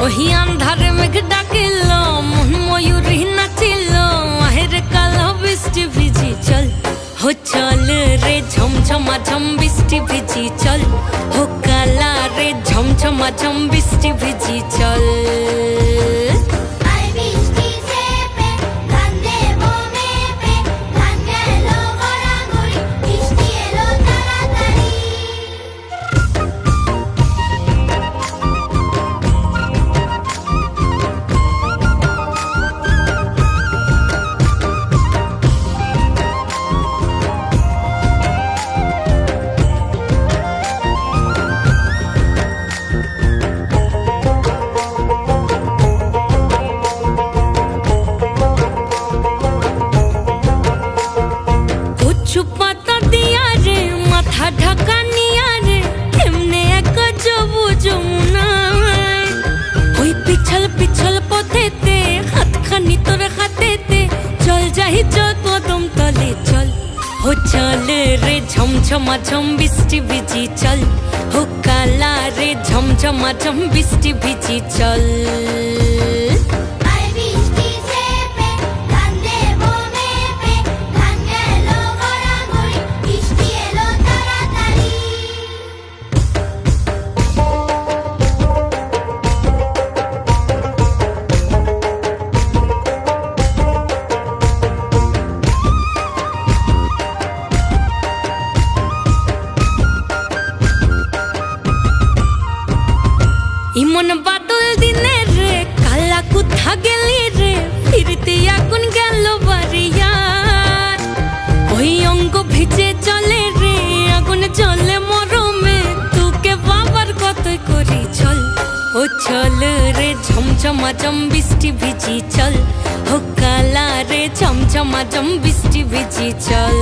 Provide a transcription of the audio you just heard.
ওই আন্ধারে মেঘ ডাকিল মন ময়ূরী নাচিল আহের কালো বৃষ্টি ভিজি চল হো চল রে ঝমঝমা ঝম বৃষ্টি ভিজি চল হো কালা রে ঝমঝমা ঝম বৃষ্টি ভিজি চল পাতা দিয়া রে মাথা ঢাকা নিয়া রে কেমনে এক যাবো যমুনায় ওই পিছল পিছল পথেতে হাতখানি তোর হাতেতে চল যাই চল কদম তলে চল হো চল রে ঝমঝমা ঝম বৃষ্টি ভিজি চল হো কালা রে ঝমঝমা ঝম বৃষ্টি ভিজি চল ইমন বাদল দিনে রে কালা কোথা গেলি রে ফিরতে আগুন গেল বাড়িয়ার ওই অঙ্গ ভিজে চলে রে আগুন চলে মরমে তোকে বাবার কতই করি চল ও চল রে ঝমঝমা ঝম বৃষ্টি ভিজি চল হো কালা রে ঝমঝমা ঝম বৃষ্টি ভিজি চল